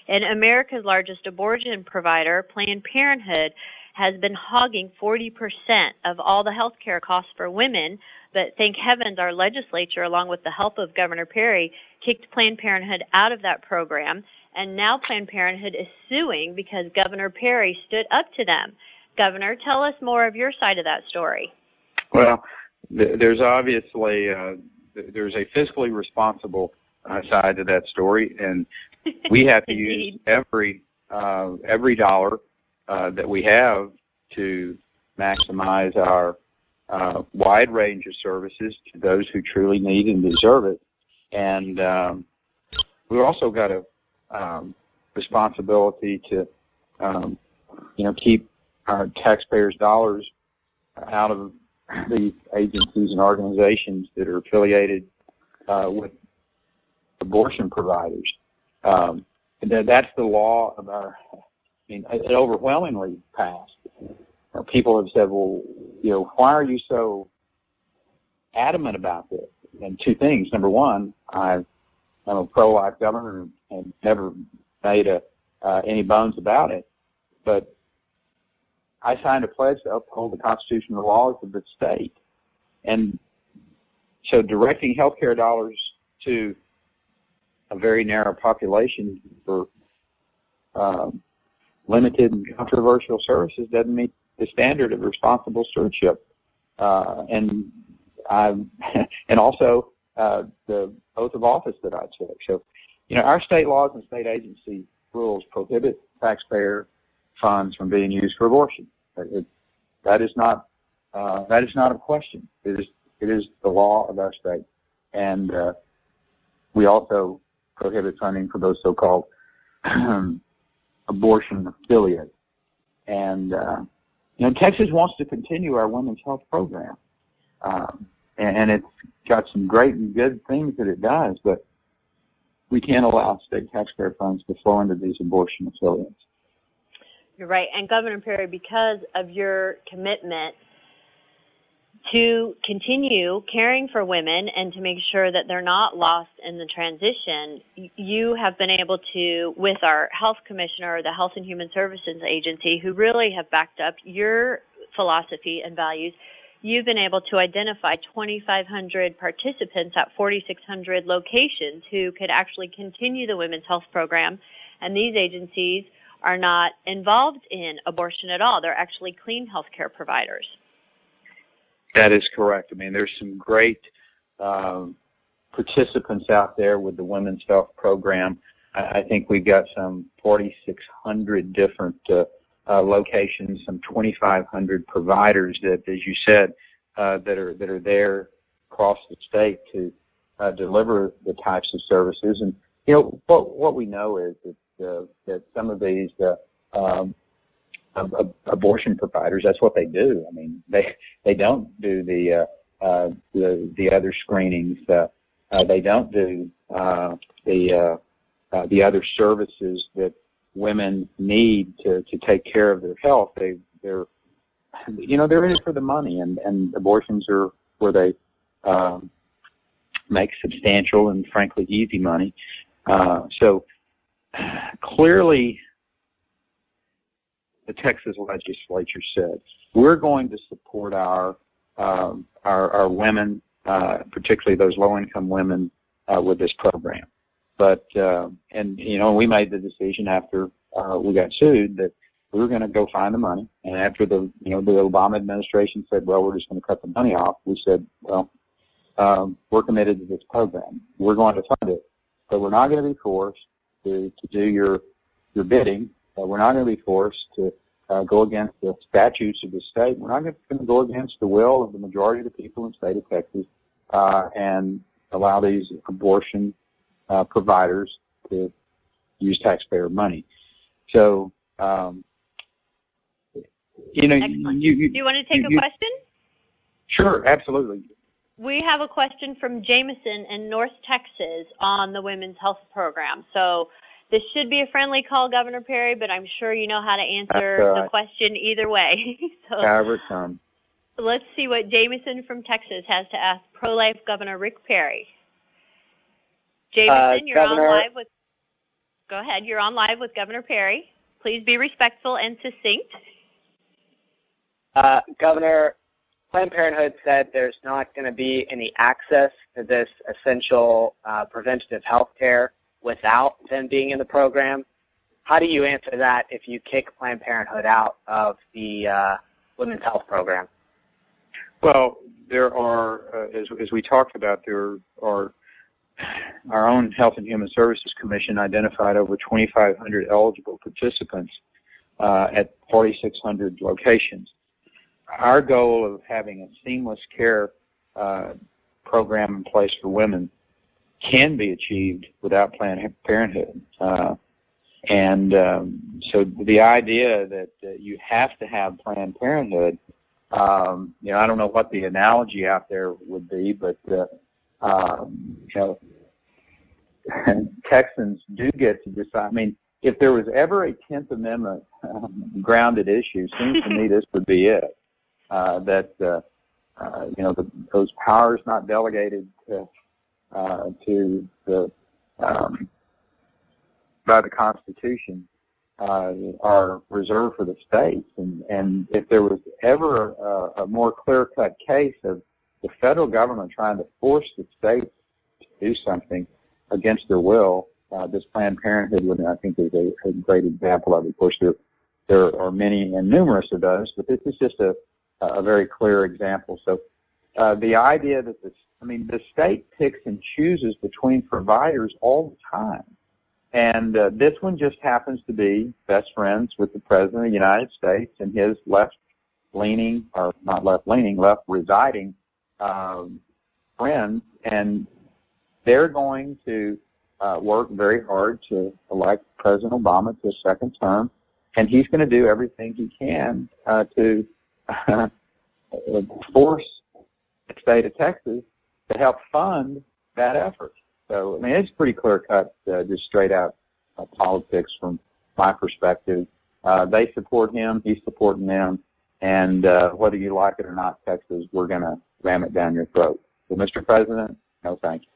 And America's largest abortion provider, Planned Parenthood, has been hogging 40% of all the health care costs for women. But thank heavens our legislature, along with the help of Governor Perry, kicked Planned Parenthood out of that program. And now Planned Parenthood is suing because Governor Perry stood up to them. Governor, tell us more of your side of that story. Well, there's obviously there's a fiscally responsible side to that story, and we have to use every dollar that we have to maximize our wide range of services to those who truly need and deserve it. And we've also got a responsibility to, keep our taxpayers' dollars out of these agencies and organizations that are affiliated with abortion providers. And that's the law of our. It overwhelmingly passed. People have said, well, why are you so adamant about this? And two things. Number one, I'm a pro-life governor and never made any bones about it. But I signed a pledge to uphold the constitutional laws of the state. And so directing healthcare dollars to a very narrow population for limited and controversial services doesn't meet the standard of responsible stewardship, and also the oath of office that I took. So, our state laws and state agency rules prohibit taxpayer funds from being used for abortion. That is not a question. It is the law of our state, and we also prohibit funding for those so-called abortion affiliates. And Texas wants to continue our women's health program, and it's got some great and good things that it does, but we can't allow state taxpayer funds to flow into these abortion affiliates. You're right. And Governor Perry, because of your commitment to continue caring for women and to make sure that they're not lost in the transition, you have been able to, with our health commissioner, the Health and Human Services Agency, who really have backed up your philosophy and values, you've been able to identify 2,500 participants at 4,600 locations who could actually continue the women's health program. And these agencies are not involved in abortion at all. They're actually clean health care providers. That is correct. There's some great participants out there with the Women's Health Program. I think we've got some 4,600 different locations, some 2,500 providers that, as you said, that are there across the state to deliver the types of services. And what we know is that some of these abortion providers, that's what they do. They don't do the other screenings. They don't do the other services that women need to take care of their health. They're in it for the money, and abortions are where they make substantial and frankly easy money. So clearly, the Texas legislature said we're going to support our women, particularly those low-income women, with this program. But we made the decision after we got sued that we were going to go find the money. And after the Obama administration said, well, we're just going to cut the money off, we said, well, we're committed to this program. We're going to fund it, but we're not going to be forced to do your bidding. We're not going to be forced to go against the statutes of the state. We're not going to go against the will of the majority of the people in the state of Texas and allow these abortion providers to use taxpayer money. So, Excellent. Do you want to take a question? Sure, absolutely. We have a question from Jameson in North Texas on the Women's Health Program. So this should be a friendly call, Governor Perry, but I'm sure you know how to answer the question either way. However it comes. Let's see what Jameson from Texas has to ask pro-life Governor Rick Perry. Jameson, you're Governor, on live with... Go ahead. You're on live with Governor Perry. Please be respectful and succinct. Governor, Planned Parenthood said there's not going to be any access to this essential preventative health care without them being in the program. How do you answer that if you kick Planned Parenthood out of the women's health program? Well, there are, as we talked about, there are our own Health and Human Services Commission identified over 2,500 eligible participants at 4,600 locations. Our goal of having a seamless care program in place for women can be achieved without Planned Parenthood. So the idea that you have to have Planned Parenthood, I don't know what the analogy out there would be, but Texans do get to decide. I mean, if there was ever a 10th Amendment grounded issue, seems to me this would be it. Those powers not delegated to the by the Constitution are reserved for the states. And if there was ever a more clear-cut case of the federal government trying to force the states to do something against their will, this Planned Parenthood would, I think, is a great example of it. Of course, there are many and numerous of those, but this is just a very clear example. So the idea that the state picks and chooses between providers all the time. And this one just happens to be best friends with the President of the United States and his left-leaning, or not left-leaning, left-residing friends. And they're going to work very hard to elect President Obama to a second term. And he's going to do everything he can to force the state of Texas to help fund that effort. So, I mean, it's pretty clear-cut, just straight-out politics from my perspective. They support him, he's supporting them, and whether you like it or not, Texas, we're going to ram it down your throat. So, Mr. President, no thank you.